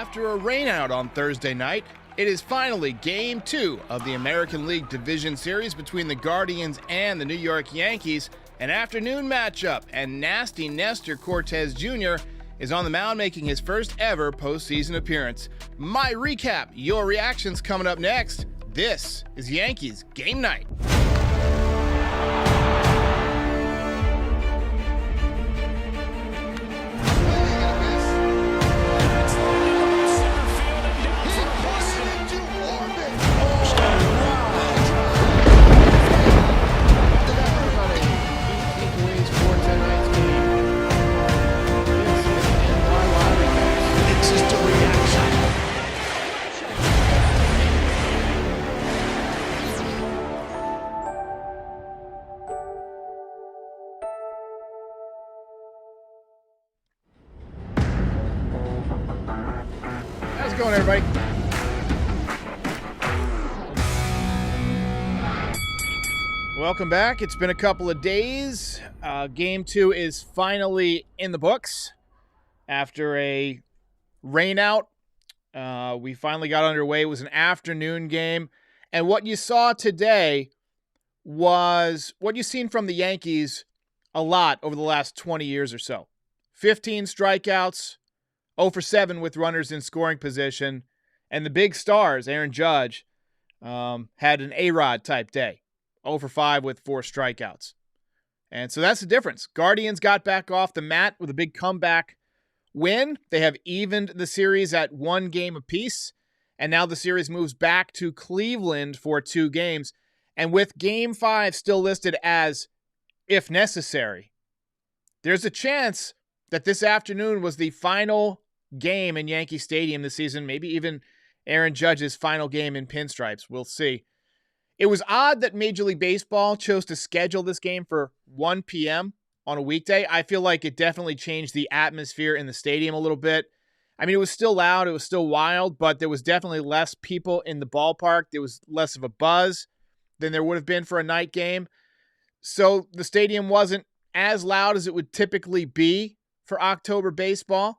After a rainout on Thursday night, it is finally Game 2 of the American League Division Series between the Guardians and the New York Yankees, an afternoon matchup, and nasty Nestor Cortes Jr. is on the mound making his first ever postseason appearance. My recap, your reactions coming up next. This is Yankees Game Night. How's it going, everybody? Welcome back. It's been a couple of days. Game 2 is finally in the books. After a rainout, we finally got underway. It was an afternoon game. And what you saw today was what you've seen from the Yankees a lot over the last 20 years or so. 15 strikeouts, 0 for 7 with runners in scoring position, and the big stars, Aaron Judge, had an A-Rod type day, 0 for 5 with 4 strikeouts. And so that's the difference. Guardians got back off the mat with a big comeback win. They have evened the series at 1 game apiece, and now the series moves back to Cleveland for 2 games. And with Game 5 still listed as if necessary, there's a chance that this afternoon was the final game in Yankee Stadium this season, maybe even Aaron Judge's final game in pinstripes. We'll see. It was odd that Major League Baseball chose to schedule this game for 1 p.m. on a weekday. I feel like it definitely changed the atmosphere in the stadium a little bit. I mean, it was still loud, it was still wild, but there was definitely less people in the ballpark. There was less of a buzz than there would have been for a night game. So the stadium wasn't as loud as it would typically be for October baseball.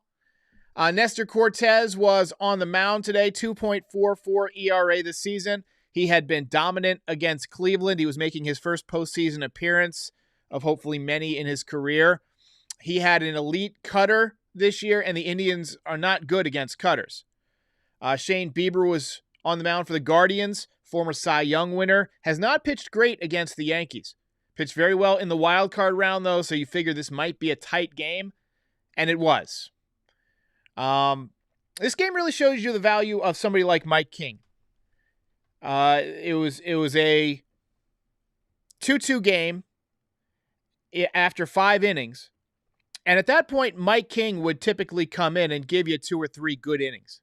Nestor Cortes was on the mound today, 2.44 ERA this season. He had been dominant against Cleveland. He was making his first postseason appearance of hopefully many in his career. He had an elite cutter this year, and the Indians are not good against cutters. Shane Bieber was on the mound for the Guardians, former Cy Young winner, has not pitched great against the Yankees. Pitched very well in the wild card round, though, so you figure this might be a tight game, and it was. This game really shows you the value of somebody like Mike King. It was a 2-2 game after 5 innings. And at that point, Mike King would typically come in and give you 2 or 3 good innings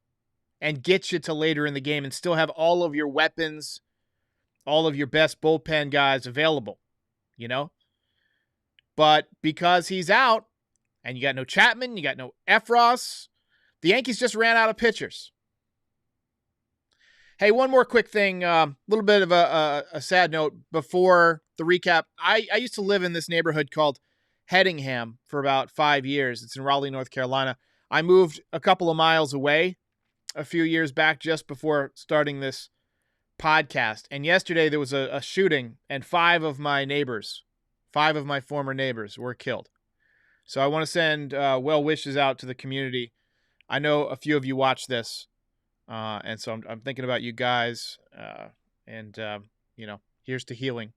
and get you to later in the game and still have all of your weapons, all of your best bullpen guys available, you know? But because he's out and you got no Chapman, you got no Efros, the Yankees just ran out of pitchers. Hey, one more quick thing, a little bit of a sad note before the recap. I used to live in this neighborhood called Headingham for about 5 years. It's in Raleigh, North Carolina. I moved a couple of miles away a few years back just before starting this podcast. And yesterday there was a shooting, and 5 of my former neighbors were killed. So I want to send well wishes out to the community. I know a few of you watch this. And so I'm thinking about you guys, here's to healing.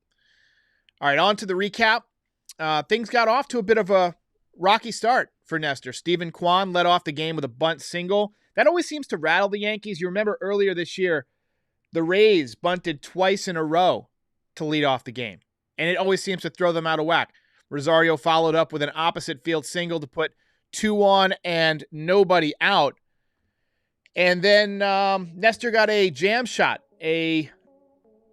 All right, on to the recap. Things got off to a bit of a rocky start for Nestor. Steven Kwan led off the game with a bunt single. That always seems to rattle the Yankees. You remember earlier this year, the Rays bunted twice in a row to lead off the game, and it always seems to throw them out of whack. Rosario followed up with an opposite field single to put 2 on and nobody out. And then Nestor got a jam shot. A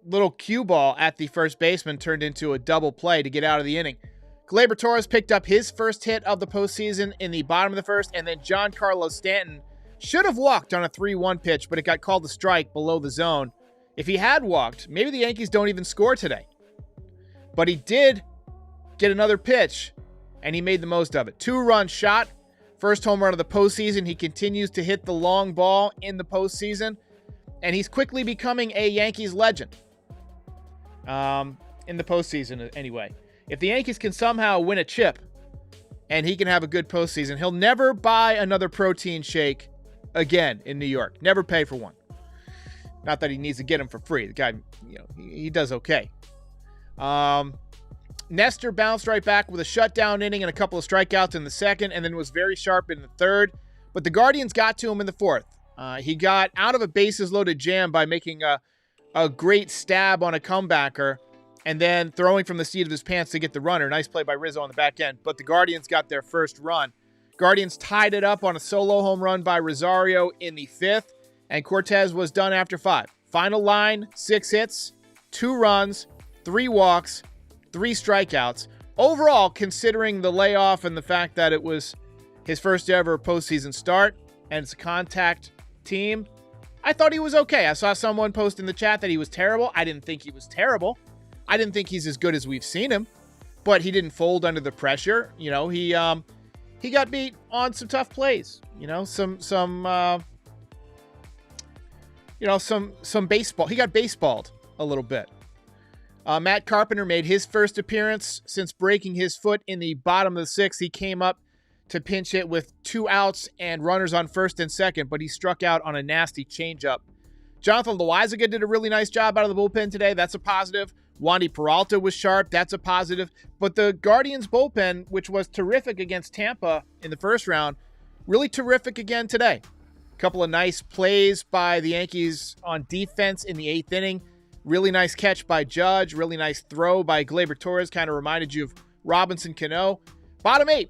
little cue ball at the first baseman turned into a double play to get out of the inning. Gleyber Torres picked up his first hit of the postseason in the bottom of the first, and then Giancarlo Stanton should have walked on a 3-1 pitch, but it got called a strike below the zone. If he had walked, maybe the Yankees don't even score today. But he did get another pitch, and he made the most of it. 2-run shot First home run of the postseason. He continues to hit the long ball in the postseason, and he's quickly becoming a Yankees legend. In the postseason, anyway. If the Yankees can somehow win a chip and he can have a good postseason, he'll never buy another protein shake again in New York. Never pay for one. Not that he needs to get them for free. The guy, he does okay. Nestor bounced right back with a shutdown inning and a couple of strikeouts in the second, and then was very sharp in the third. But the Guardians got to him in the fourth. He got out of a bases-loaded jam by making a great stab on a comebacker and then throwing from the seat of his pants to get the runner. Nice play by Rizzo on the back end. But the Guardians got their first run. Guardians tied it up on a solo home run by Rosario in the fifth, and Cortez was done after 5. Final line, 6 hits, 2 runs, 3 walks, 3 strikeouts. Overall, considering the layoff and the fact that it was his first ever postseason start and it's a contact team, I thought he was okay. I saw someone post in the chat that he was terrible. I didn't think he was terrible. I didn't think he's as good as we've seen him, but he didn't fold under the pressure. He got beat on some tough plays. Some baseball. He got baseballed a little bit. Matt Carpenter made his first appearance since breaking his foot in the bottom of the 6th. He came up to pinch hit with 2 outs and runners on first and second, but he struck out on a nasty changeup. Jonathan Loaizaga did a really nice job out of the bullpen today. That's a positive. Wandy Peralta was sharp. That's a positive. But the Guardians bullpen, which was terrific against Tampa in the first round, really terrific again today. A couple of nice plays by the Yankees on defense in the 8th inning. Really nice catch by Judge. Really nice throw by Gleyber Torres. Kind of reminded you of Robinson Cano. Bottom 8.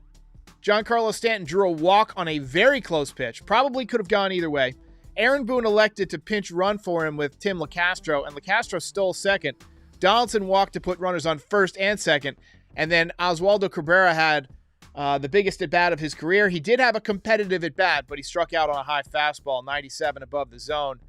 Giancarlo Stanton drew a walk on a very close pitch. Probably could have gone either way. Aaron Boone elected to pinch run for him with Tim LeCastro, and LeCastro stole second. Donaldson walked to put runners on first and second. And then Oswaldo Cabrera had the biggest at-bat of his career. He did have a competitive at-bat, but he struck out on a high fastball, 97 above the zone.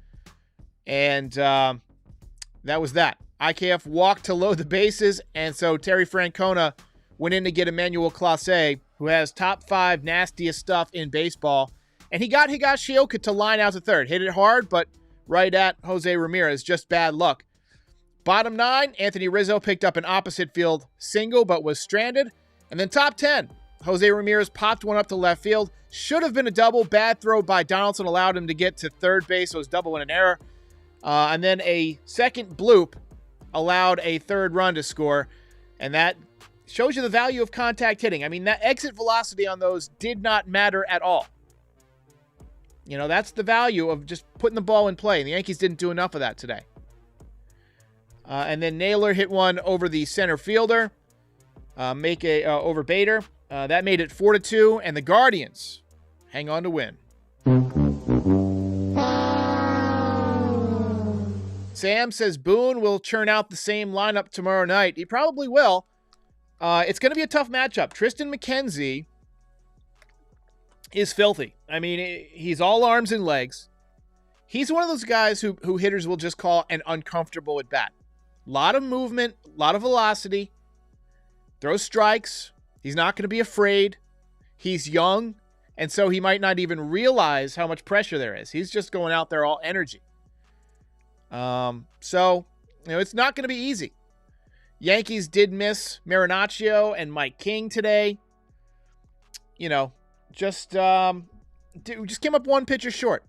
And that was that. IKF walked to load the bases, and so Terry Francona went in to get Emmanuel Clase, who has top 5 nastiest stuff in baseball. And he got Higashioka to line out to third. Hit it hard, but right at Jose Ramirez. Just bad luck. Bottom 9, Anthony Rizzo picked up an opposite field single, but was stranded. And then top 10, Jose Ramirez popped one up to left field. Should have been a double. Bad throw by Donaldson allowed him to get to third base, so it was double and an error. And then a second bloop allowed a third run to score. And that shows you the value of contact hitting. I mean, that exit velocity on those did not matter at all. That's the value of just putting the ball in play. And the Yankees didn't do enough of that today. And then Naylor hit one over the center fielder, over Bader. That made it 4-2, and the Guardians hang on to win. Sam says Boone will churn out the same lineup tomorrow night. He probably will. It's going to be a tough matchup. Tristan McKenzie is filthy. I mean, he's all arms and legs. He's one of those guys who hitters will just call an uncomfortable at bat. A lot of movement, a lot of velocity. Throws strikes. He's not going to be afraid. He's young, and so he might not even realize how much pressure there is. He's just going out there all energy. So it's not going to be easy. Yankees did miss Marinaccio and Mike King today. Just came up one pitcher short.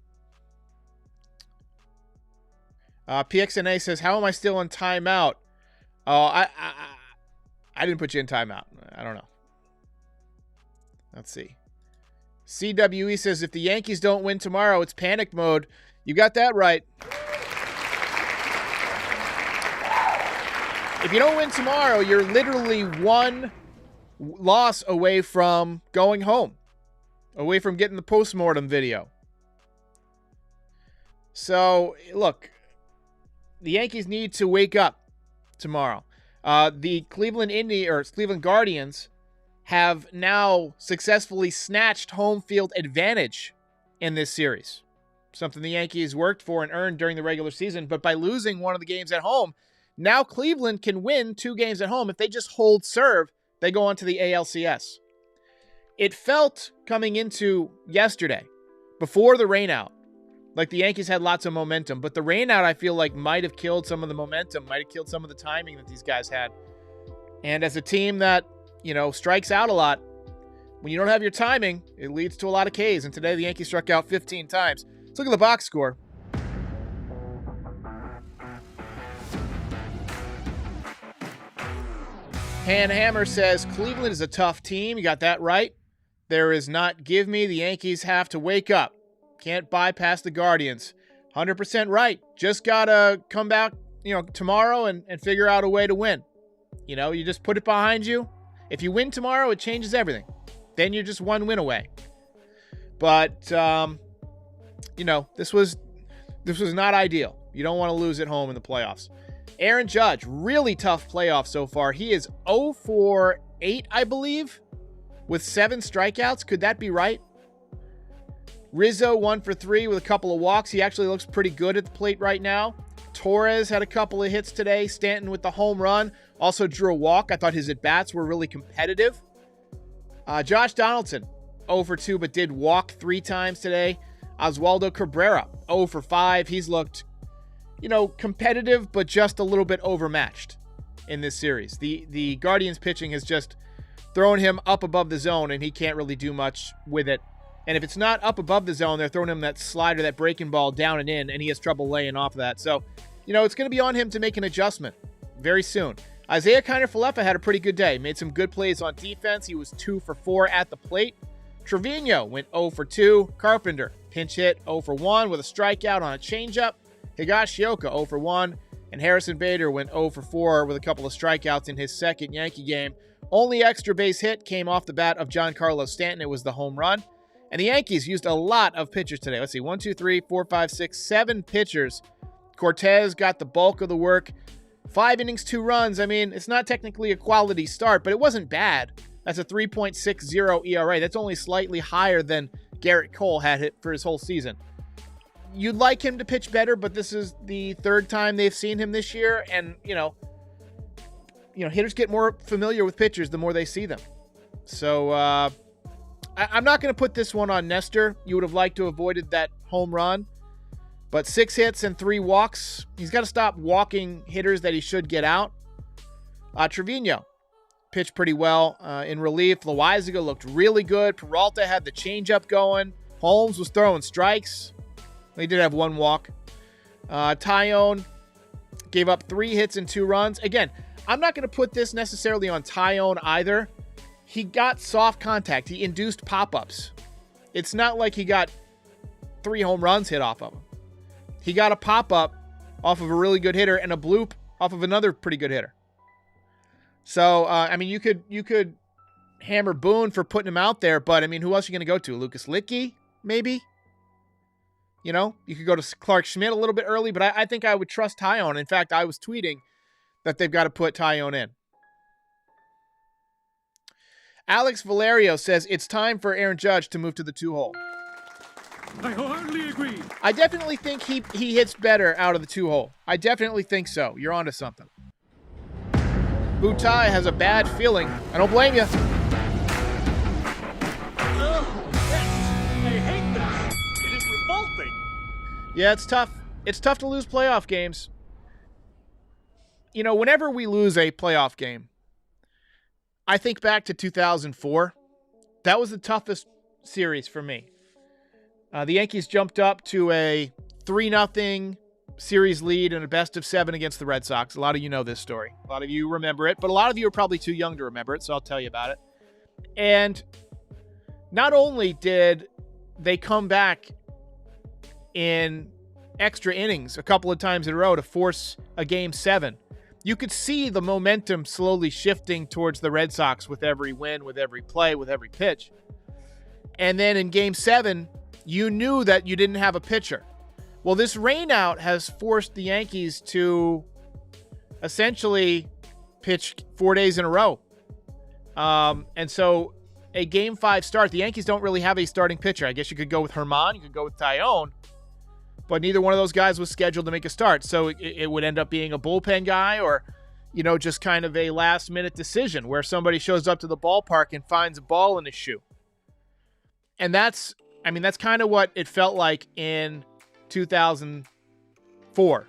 PXNA says, how am I still in timeout? Oh, I didn't put you in timeout. I don't know. Let's see. CWE says, if the Yankees don't win tomorrow, it's panic mode. You got that right. If you don't win tomorrow, you're literally one loss away from going home, away from getting the postmortem video. So, look, the Yankees need to wake up tomorrow. The Cleveland Guardians have now successfully snatched home field advantage in this series. Something the Yankees worked for and earned during the regular season, but by losing one of the games at home, now Cleveland can win 2 games at home. If they just hold serve, they go on to the ALCS. It felt coming into yesterday, before the rainout, like the Yankees had lots of momentum. But the rainout, I feel like, might have killed some of the momentum, might have killed some of the timing that these guys had. And as a team that, strikes out a lot, when you don't have your timing, it leads to a lot of Ks. And today the Yankees struck out 15 times. Let's look at the box score. Han Hammer says, Cleveland is a tough team. You got that right. There is not give me. The Yankees have to wake up. Can't bypass the Guardians. 100% right. Just got to come back, tomorrow and figure out a way to win. You just put it behind you. If you win tomorrow, it changes everything. Then you're just one win away. But, this was not ideal. You don't want to lose at home in the playoffs. Aaron Judge, really tough playoff so far. He is 0 for 8, I believe, with 7 strikeouts. Could that be right? Rizzo 1 for 3 with a couple of walks. He actually looks pretty good at the plate right now. Torres had a couple of hits today. Stanton with the home run. Also drew a walk. I thought his at-bats were really competitive. Josh Donaldson, 0 for 2, but did walk 3 times today. Oswaldo Cabrera, 0 for 5. He's looked, competitive, but just a little bit overmatched in this series. The Guardians pitching has just thrown him up above the zone, and he can't really do much with it. And if it's not up above the zone, they're throwing him that slider, that breaking ball down and in, and he has trouble laying off of that. So, it's going to be on him to make an adjustment very soon. Isaiah Kiner-Falefa had a pretty good day. Made some good plays on defense. He was 2 for 4 at the plate. Trevino went 0 for 2. Carpenter, pinch hit, 0 for 1 with a strikeout on a changeup. Higashioka, 0 for 1. And Harrison Bader went 0 for 4 with a couple of strikeouts in his second Yankee game. Only extra base hit came off the bat of Giancarlo Stanton. It was the home run. And the Yankees used a lot of pitchers today. Let's see, 1, 2, 3, 4, 5, 6, 7 pitchers. Cortez got the bulk of the work. 5 innings, 2 runs. I mean, it's not technically a quality start, but it wasn't bad. That's a 3.60 ERA. That's only slightly higher than Garrett Cole had hit for his whole season. You'd like him to pitch better, but this is the 3rd time they've seen him this year. And, hitters get more familiar with pitchers the more they see them. So, I'm not going to put this one on Nestor. You would have liked to have avoided that home run. But 6 hits and 3 walks. He's got to stop walking hitters that he should get out. Trevino pitched pretty well in relief. Loaizaga looked really good. Peralta had the changeup going. Holmes was throwing strikes. He did have 1 walk. Tyone gave up 3 hits and 2 runs. Again, I'm not going to put this necessarily on Tyone either. He got soft contact. He induced pop-ups. It's not like he got 3 home runs hit off of him. He got a pop-up off of a really good hitter and a bloop off of another pretty good hitter. So, you could hammer Boone for putting him out there, but, who else are you going to go to? Lucas Licky, maybe? You could go to Clark Schmidt a little bit early, but I think I would trust Tyone. In fact, I was tweeting that they've got to put Tyone in. Alex Valerio says it's time for Aaron Judge to move to the 2-hole. I wholeheartedly agree. I definitely think he hits better out of the 2-hole. I definitely think so. You're onto something. Butai has a bad feeling. I don't blame you. I hate this. It is revolting. Yeah, it's tough. It's tough to lose playoff games. Whenever we lose a playoff game, I think back to 2004. That was the toughest series for me. The Yankees jumped up to a 3-0 series lead in a best-of-7 against the Red Sox. A lot of you know this story. A lot of you remember it, but a lot of you are probably too young to remember it, so I'll tell you about it. And not only did they come back in extra innings a couple of times in a row to force a Game 7, you could see the momentum slowly shifting towards the Red Sox with every win, with every play, with every pitch. And then in Game 7, you knew that you didn't have a pitcher. Well, this rainout has forced the Yankees to essentially pitch 4 days in a row. And so a Game 5 start, the Yankees don't really have a starting pitcher. I guess you could go with Herman, you could go with Tyone, but neither one of those guys was scheduled to make a start. So it would end up being a bullpen guy or, just kind of a last-minute decision where somebody shows up to the ballpark and finds a ball in his shoe. And that's kind of what it felt like in 2004.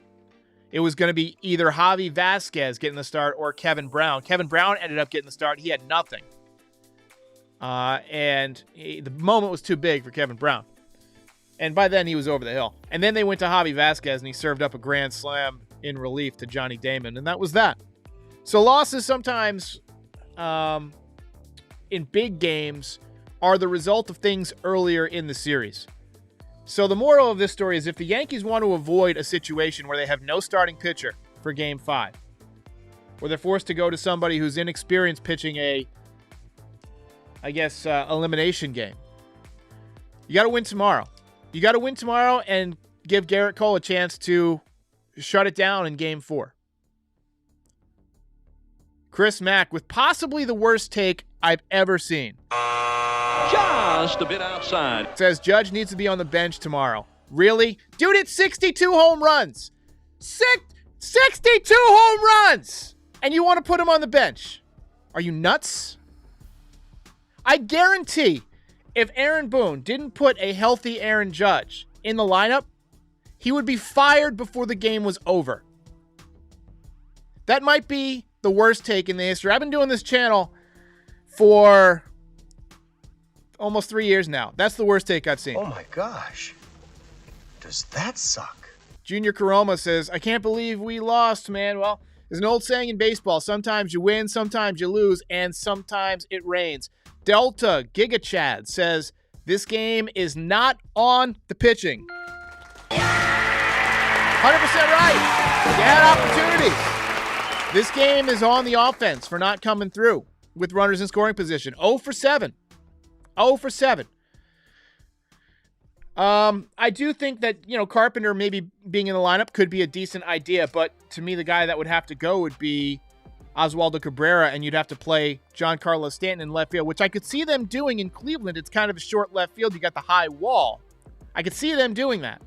It was going to be either Javi Vasquez getting the start or Kevin Brown. Kevin Brown ended up getting the start. He had nothing. The moment was too big for Kevin Brown. And by then, he was over the hill. And then they went to Javi Vasquez, and he served up a grand slam in relief to Johnny Damon, and that was that. So losses sometimes in big games are the result of things earlier in the series. So the moral of this story is if the Yankees want to avoid a situation where they have no starting pitcher for Game 5, where they're forced to go to somebody who's inexperienced pitching elimination game, you got to win tomorrow. You got to win tomorrow and give Garrett Cole a chance to shut it down in Game 4. Chris Mack with possibly the worst take I've ever seen. Just a bit outside. Says Judge needs to be on the bench tomorrow. Really? Dude hit 62 home runs. 62 home runs! And you want to put him on the bench? Are you nuts? I guarantee if Aaron Boone didn't put a healthy Aaron Judge in the lineup, he would be fired before the game was over. That might be the worst take in the history. I've been doing this channel for almost 3 years now. That's the worst take I've seen. Oh my gosh. Does that suck? Junior Caroma says, I can't believe we lost, man. Well, there's an old saying in baseball. Sometimes you win, sometimes you lose, and sometimes it rains. Delta Giga Chad says, this game is not on the pitching. 100% right. You had opportunities. This game is on the offense for not coming through with runners in scoring position. 0 for 7. 0 for 7. I do think that, Carpenter maybe being in the lineup could be a decent idea, but to me, the guy that would have to go would be Oswaldo Cabrera, and you'd have to play Giancarlo Stanton in left field, which I could see them doing in Cleveland. It's kind of a short left field. You got the high wall. I could see them doing that.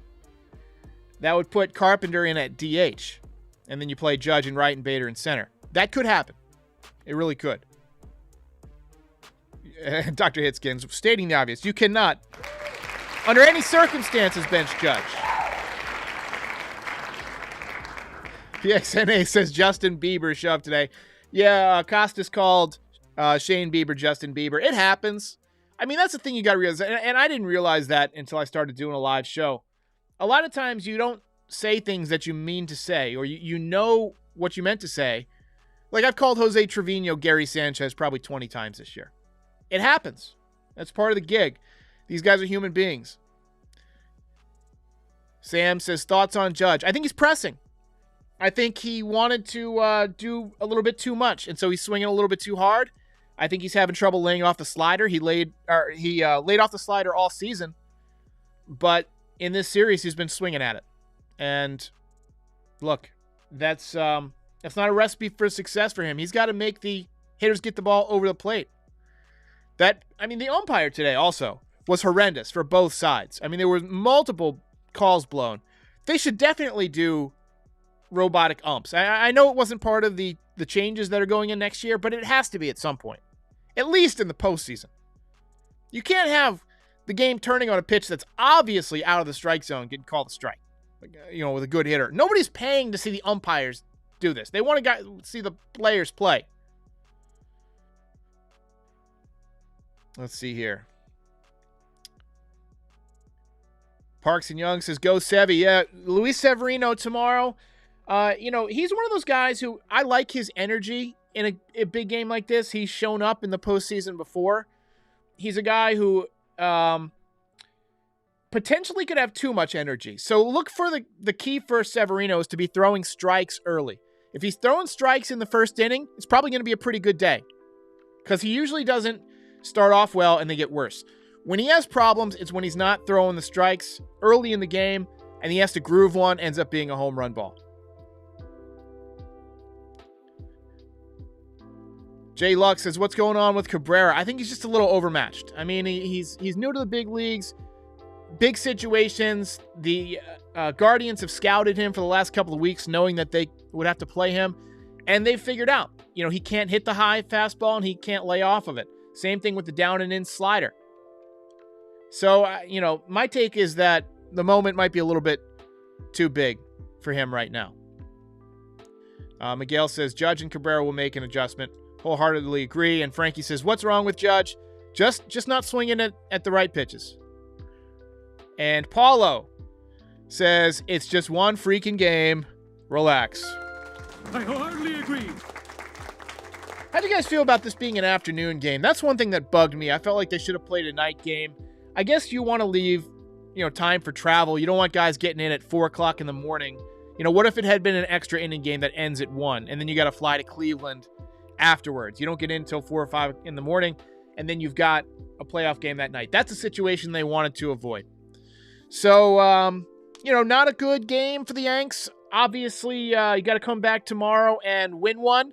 That would put Carpenter in at DH, and then you play Judge in right and Bader in center. That could happen. It really could. Dr. Hitskins stating the obvious. You cannot, under any circumstances, bench Judge. PXNA says Justin Bieber shoved today. Yeah, Costas called Shane Bieber Justin Bieber. It happens. I mean, that's the thing you got to realize. And I didn't realize that until I started doing a live show. A lot of times you don't say things that you mean to say, or you know what you meant to say. Like I've called Jose Trevino Gary Sanchez probably 20 times this year. It happens. That's part of the gig. These guys are human beings. Sam says, thoughts on Judge. I think he's pressing. I think he wanted to do a little bit too much, and so he's swinging a little bit too hard. I think he's having trouble laying off the slider. He laid off the slider all season, but in this series he's been swinging at it. And look, that's not a recipe for success for him. He's got to make the hitters get the ball over the plate. The umpire today also was horrendous for both sides. I mean, there were multiple calls blown. They should definitely do robotic umps. I know it wasn't part of the changes that are going in next year, but it has to be at some point, at least in the postseason. You can't have the game turning on a pitch that's obviously out of the strike zone getting called a strike, with a good hitter. Nobody's paying to see the umpires do this. They want to see the players play. Let's see here. Parks and Young says, go Sevy. Yeah, Luis Severino tomorrow. He's one of those guys who I like his energy in a big game like this. He's shown up in the postseason before. He's a guy who potentially could have too much energy. So look for the key for Severino is to be throwing strikes early. If he's throwing strikes in the first inning, it's probably going to be a pretty good day because he usually doesn't start off well and they get worse. When he has problems, it's when he's not throwing the strikes early in the game and he has to groove one, ends up being a home run ball. Jay Luck says, what's going on with Cabrera? I think he's just a little overmatched. I mean, he's new to the big leagues, big situations. The Guardians have scouted him for the last couple of weeks, knowing that they would have to play him. And they've figured out, he can't hit the high fastball and he can't lay off of it. Same thing with the down and in slider. So, my take is that the moment might be a little bit too big for him right now. Miguel says, Judge and Cabrera will make an adjustment. Wholeheartedly agree. And Frankie says, what's wrong with Judge? Just not swinging it at the right pitches. And Paulo says, it's just one freaking game. Relax. I wholeheartedly agree. How do you guys feel about this being an afternoon game? That's one thing that bugged me. I felt like they should have played a night game. I guess you want to leave, time for travel. You don't want guys getting in at 4 o'clock in the morning. What if it had been an extra inning game that ends at 1, and then you got to fly to Cleveland afterwards? You don't get in until 4 or 5 in the morning, and then you've got a playoff game that night. That's a situation they wanted to avoid. So, not a good game for the Yanks. Obviously, you got to come back tomorrow and win one.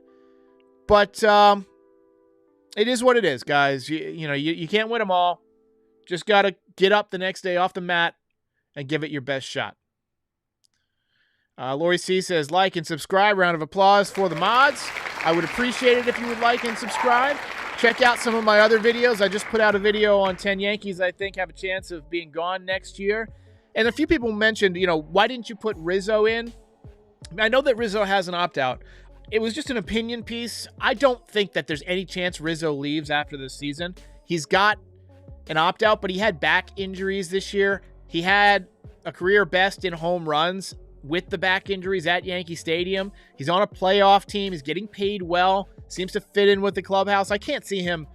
But it is what it is, guys. You can't win them all. Just got to get up the next day off the mat and give it your best shot. Lori C says, like and subscribe. Round of applause for the mods. I would appreciate it if you would like and subscribe. Check out some of my other videos. I just put out a video on 10 Yankees I think have a chance of being gone next year. And a few people mentioned, why didn't you put Rizzo in? I know that Rizzo has an opt-out. It was just an opinion piece. I don't think that there's any chance Rizzo leaves after this season. He's got an opt-out, but he had back injuries this year. He had a career best in home runs with the back injuries at Yankee Stadium. He's on a playoff team. He's getting paid well. Seems to fit in with the clubhouse. I can't see him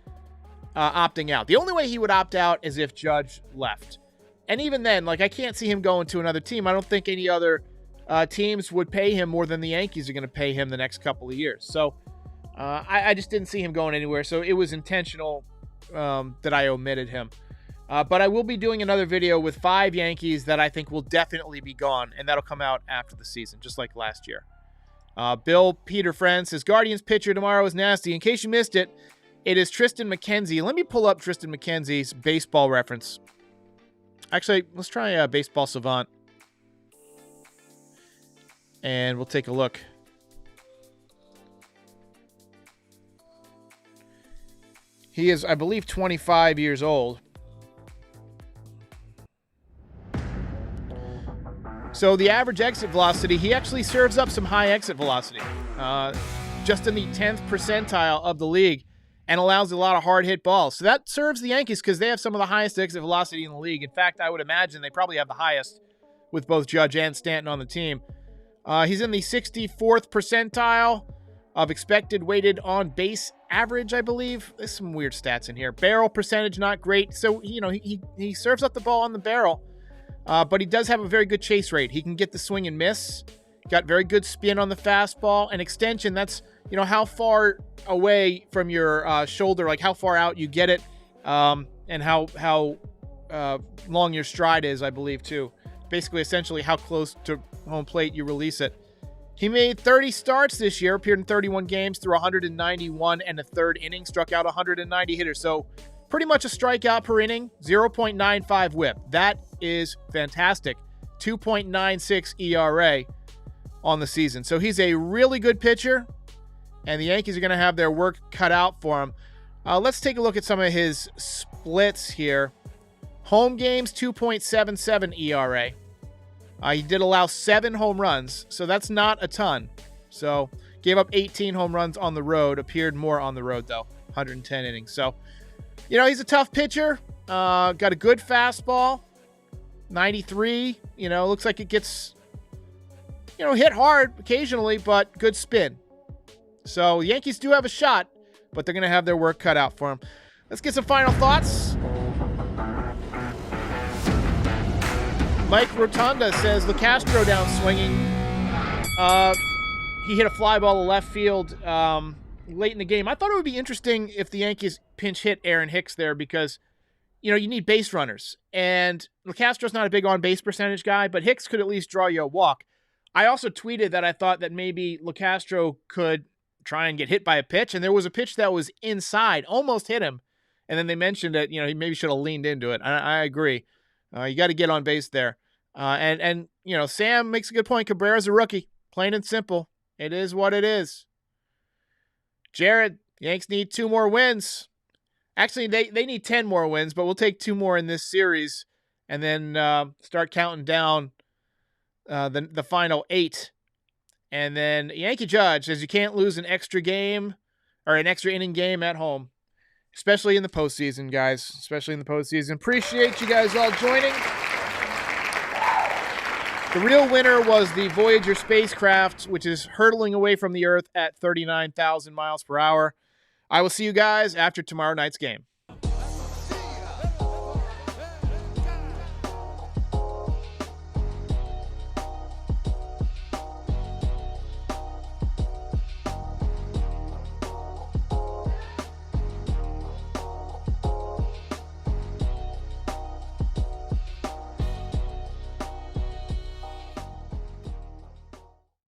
opting out. The only way he would opt out is if Judge left. And even then, I can't see him going to another team. I don't think any other teams would pay him more than the Yankees are going to pay him the next couple of years. So I just didn't see him going anywhere. So it was intentional that I omitted him. But I will be doing another video with 5 Yankees that I think will definitely be gone, and that'll come out after the season, just like last year. Bill Peter Friend says, Guardians pitcher tomorrow is nasty. In case you missed it, it is Tristan McKenzie. Let me pull up Tristan McKenzie's baseball reference. Actually, let's try Baseball Savant. And we'll take a look. He is, I believe, 25 years old. So the average exit velocity, he actually serves up some high exit velocity. Just in the 10th percentile of the league, and allows a lot of hard hit balls. So that serves the Yankees because they have some of the highest exit velocity in the league. In fact, I would imagine they probably have the highest with both Judge and Stanton on the team. He's in the 64th percentile of expected weighted on base average, I believe. There's some weird stats in here. Barrel percentage, not great. So, he serves up the ball on the barrel, but he does have a very good chase rate. He can get the swing and miss. Got very good spin on the fastball. And extension, that's, how far away from your shoulder, like how far out you get it, and how long your stride is, I believe, too. Basically, essentially, how close to home plate you release it. He made 30 starts this year, appeared in 31 games, threw 191 and a third inning, struck out 190 hitters. So pretty much a strikeout per inning, 0.95 whip. That is fantastic. 2.96 ERA on the season. So he's a really good pitcher, and the Yankees are going to have their work cut out for him. Let's take a look at some of his splits here. Home games, 2.77 ERA. He did allow 7 home runs, so that's not a ton. So gave up 18 home runs on the road, appeared more on the road, though, 110 innings. So, he's a tough pitcher. Got a good fastball, 93. Looks like it gets, hit hard occasionally, but good spin. So the Yankees do have a shot, but they're going to have their work cut out for him. Let's get some final thoughts. Mike Rotunda says, LeCastro down swinging. He hit a fly ball to left field late in the game. I thought it would be interesting if the Yankees pinch hit Aaron Hicks there because, you need base runners. And LeCastro's not a big on-base percentage guy, but Hicks could at least draw you a walk. I also tweeted that I thought that maybe LeCastro could try and get hit by a pitch, and there was a pitch that was inside, almost hit him. And then they mentioned that, he maybe should have leaned into it. I agree. You got to get on base there. And Sam makes a good point. Cabrera's a rookie. Plain and simple. It is what it is. Jared, Yanks need 2 more wins. Actually, they need 10 more wins, but we'll take 2 more in this series and then start counting down the final 8. And then Yankee Judge says you can't lose an extra game or an extra inning game at home, especially in the postseason, guys. Especially in the postseason. Appreciate you guys all joining. The real winner was the Voyager spacecraft, which is hurtling away from the Earth at 39,000 miles per hour. I will see you guys after tomorrow night's game.